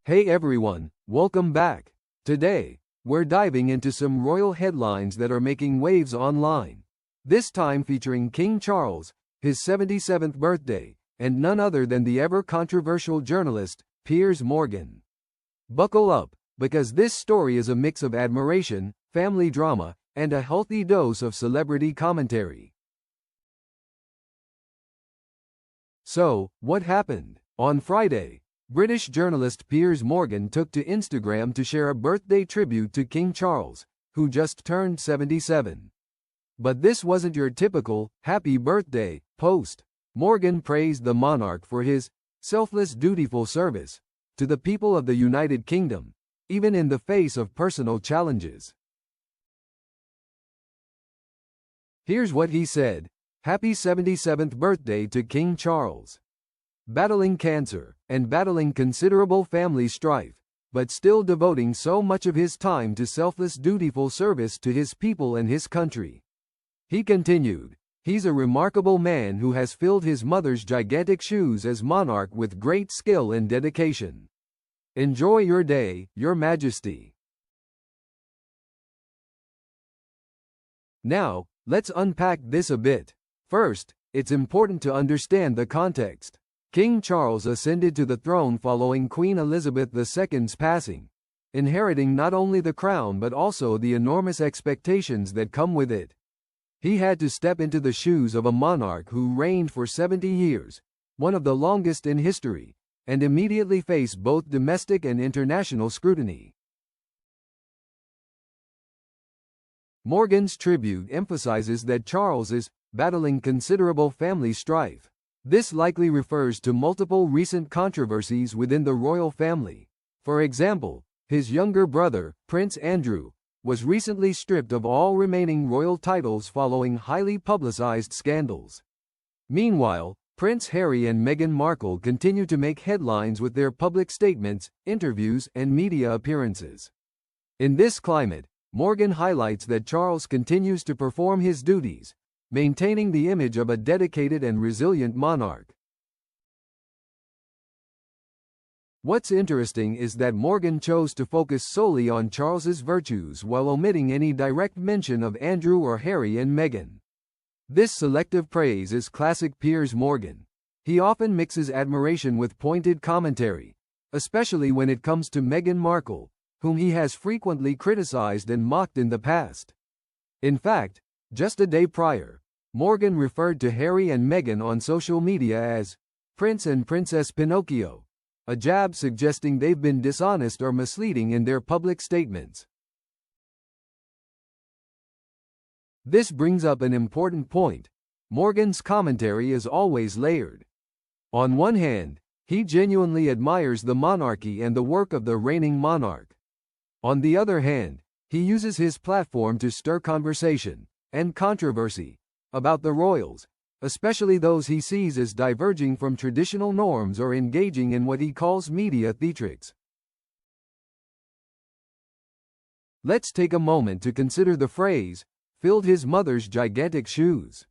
Hey everyone, welcome back. Today, we're diving into some royal headlines that are making waves online. This time featuring King Charles, his 77th birthday, and none other than the ever-controversial journalist, Piers Morgan. Buckle up, because this story is a mix of admiration, family drama, and a healthy dose of celebrity commentary. So, what happened? On Friday, British journalist Piers Morgan took to Instagram to share a birthday tribute to King Charles, who just turned 77. But this wasn't your typical, happy birthday, post. Morgan praised the monarch for his selfless dutiful service to the people of the United Kingdom, even in the face of personal challenges. Here's what he said: Happy 77th birthday to King Charles. Battling cancer, and battling considerable family strife, but still devoting so much of his time to selfless dutiful service to his people and his country. He continued, he's a remarkable man who has filled his mother's gigantic shoes as monarch with great skill and dedication. Enjoy your day, Your Majesty. Now, let's unpack this a bit. First, it's important to understand the context. King Charles ascended to the throne following Queen Elizabeth II's passing, inheriting not only the crown but also the enormous expectations that come with it. He had to step into the shoes of a monarch who reigned for 70 years, one of the longest in history, and immediately face both domestic and international scrutiny. Morgan's tribute emphasizes that Charles is battling considerable family strife. This likely refers to multiple recent controversies within the royal family. For example, his younger brother, Prince Andrew, was recently stripped of all remaining royal titles following highly publicized scandals. Meanwhile, Prince Harry and Meghan Markle continue to make headlines with their public statements, interviews, and media appearances. In this climate, Morgan highlights that Charles continues to perform his duties, maintaining the image of a dedicated and resilient monarch. What's interesting is that Morgan chose to focus solely on Charles's virtues while omitting any direct mention of Andrew or Harry and Meghan. This selective praise is classic Piers Morgan. He often mixes admiration with pointed commentary, especially when it comes to Meghan Markle, whom he has frequently criticized and mocked in the past. In fact, just a day prior, Morgan referred to Harry and Meghan on social media as Prince and Princess Pinocchio, a jab suggesting they've been dishonest or misleading in their public statements. This brings up an important point. Morgan's commentary is always layered. On one hand, he genuinely admires the monarchy and the work of the reigning monarch. On the other hand, he uses his platform to stir conversation and controversy about the royals, especially those he sees as diverging from traditional norms or engaging in what he calls media theatrics. Let's take a moment to consider the phrase, filled his mother's gigantic shoes.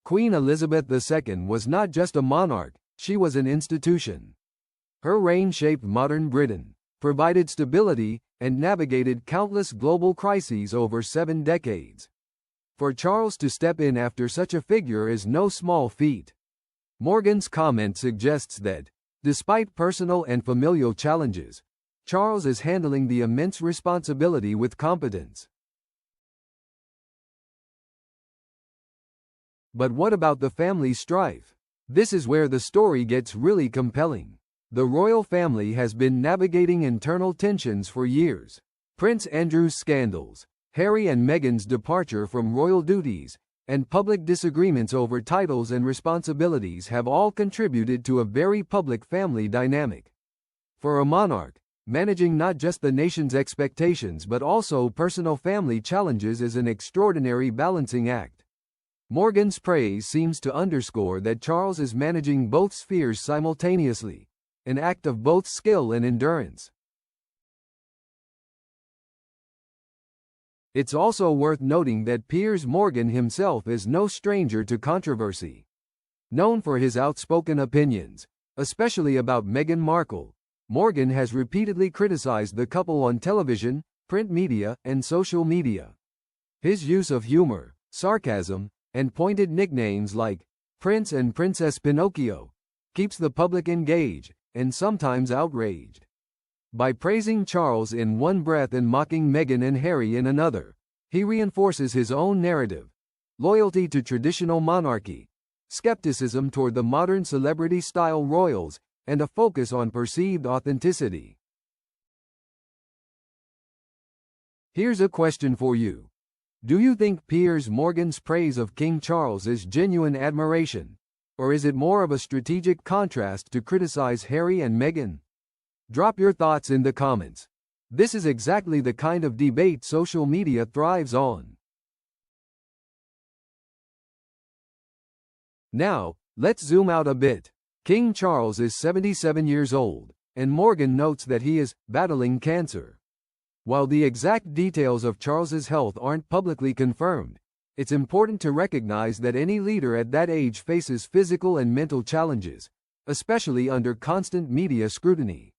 Queen Elizabeth II was not just a monarch, she was an institution. Her reign shaped modern Britain, provided stability, and navigated countless global crises over 7 decades. For Charles to step in after such a figure is no small feat. Morgan's comment suggests that, despite personal and familial challenges, Charles is handling the immense responsibility with competence. But what about the family strife? This is where the story gets really compelling. The royal family has been navigating internal tensions for years. Prince Andrew's scandals, Harry and Meghan's departure from royal duties, and public disagreements over titles and responsibilities have all contributed to a very public family dynamic. For a monarch, managing not just the nation's expectations but also personal family challenges is an extraordinary balancing act. Morgan's praise seems to underscore that Charles is managing both spheres simultaneously, an act of both skill and endurance. It's also worth noting that Piers Morgan himself is no stranger to controversy. Known for his outspoken opinions, especially about Meghan Markle, Morgan has repeatedly criticized the couple on television, print media, and social media. His use of humor, sarcasm, and pointed nicknames like Prince and Princess Pinocchio keeps the public engaged, and sometimes outraged. By praising Charles in one breath and mocking Meghan and Harry in another, he reinforces his own narrative: loyalty to traditional monarchy, skepticism toward the modern celebrity-style royals, and a focus on perceived authenticity. Here's a question for you. Do you think Piers Morgan's praise of King Charles is genuine admiration, or is it more of a strategic contrast to criticize Harry and Meghan? Drop your thoughts in the comments. This is exactly the kind of debate social media thrives on. Now, let's zoom out a bit. King Charles is 77 years old, and Morgan notes that he is battling cancer. While the exact details of Charles's health aren't publicly confirmed, it's important to recognize that any leader at that age faces physical and mental challenges, especially under constant media scrutiny.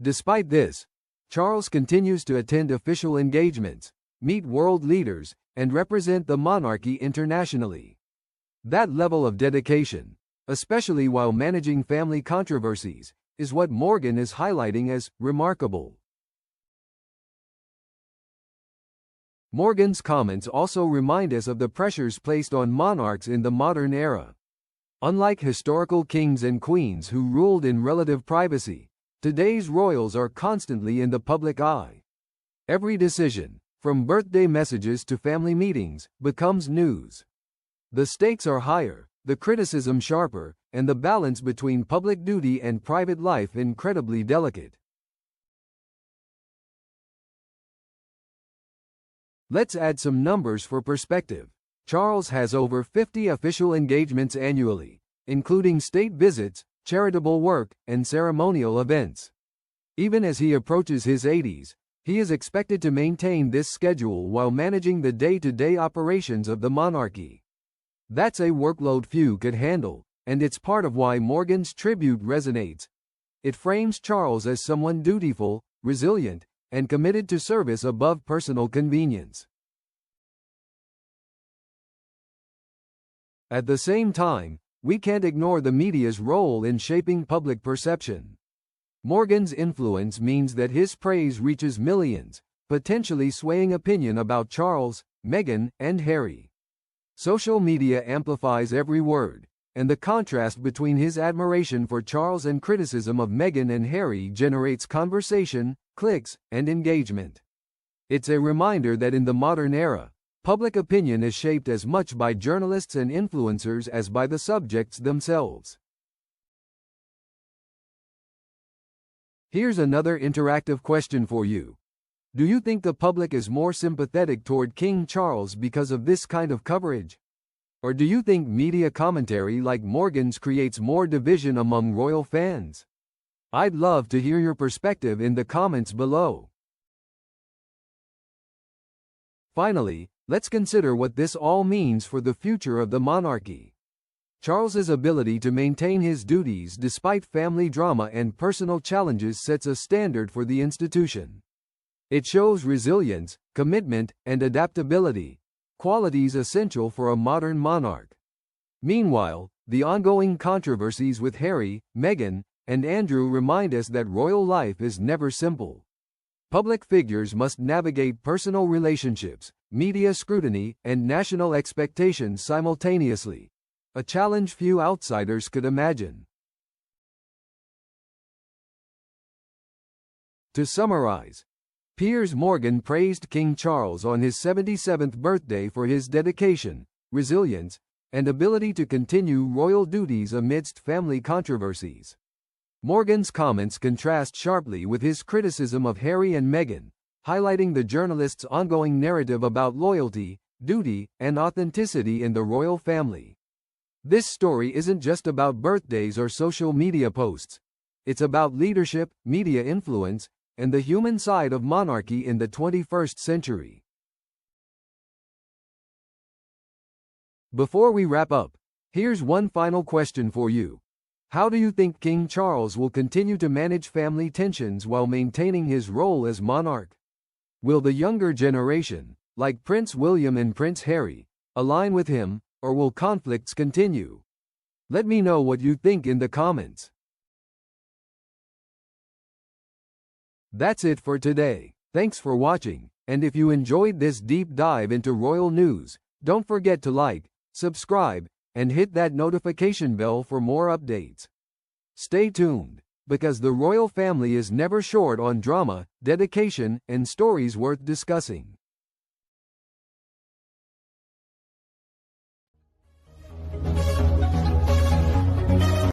Despite this, Charles continues to attend official engagements, meet world leaders, and represent the monarchy internationally. That level of dedication, especially while managing family controversies, is what Morgan is highlighting as remarkable. Morgan's comments also remind us of the pressures placed on monarchs in the modern era. Unlike historical kings and queens who ruled in relative privacy, today's royals are constantly in the public eye. Every decision, from birthday messages to family meetings, becomes news. The stakes are higher, the criticism sharper, and the balance between public duty and private life incredibly delicate. Let's add some numbers for perspective. Charles has over 50 official engagements annually, including state visits, charitable work, and ceremonial events. Even as he approaches his 80s, he is expected to maintain this schedule while managing the day-to-day operations of the monarchy. That's a workload few could handle, and it's part of why Morgan's tribute resonates. It frames Charles as someone dutiful, resilient, and committed to service above personal convenience. At the same time, we can't ignore the media's role in shaping public perception. Morgan's influence means that his praise reaches millions, potentially swaying opinion about Charles, Meghan, and Harry. Social media amplifies every word, and the contrast between his admiration for Charles and criticism of Meghan and Harry generates conversation, clicks, and engagement. It's a reminder that in the modern era, public opinion is shaped as much by journalists and influencers as by the subjects themselves. Here's another interactive question for you. Do you think the public is more sympathetic toward King Charles because of this kind of coverage? Or do you think media commentary like Morgan's creates more division among royal fans? I'd love to hear your perspective in the comments below. Finally, let's consider what this all means for the future of the monarchy. Charles's ability to maintain his duties despite family drama and personal challenges sets a standard for the institution. It shows resilience, commitment, and adaptability, qualities essential for a modern monarch. Meanwhile, the ongoing controversies with Harry, Meghan, and Andrew remind us that royal life is never simple. Public figures must navigate personal relationships, media scrutiny, and national expectations simultaneously, a challenge few outsiders could imagine. To summarize, Piers Morgan praised King Charles on his 77th birthday for his dedication, resilience, and ability to continue royal duties amidst family controversies. Morgan's comments contrast sharply with his criticism of Harry and Meghan, highlighting the journalist's ongoing narrative about loyalty, duty, and authenticity in the royal family. This story isn't just about birthdays or social media posts. It's about leadership, media influence, and the human side of monarchy in the 21st century. Before we wrap up, here's one final question for you. How do you think King Charles will continue to manage family tensions while maintaining his role as monarch? Will the younger generation, like Prince William and Prince Harry, align with him, or will conflicts continue? Let me know what you think in the comments. That's it for today. Thanks for watching, and if you enjoyed this deep dive into royal news, don't forget to like, subscribe, and hit that notification bell for more updates. Stay tuned, because the royal family is never short on drama, dedication, and stories worth discussing.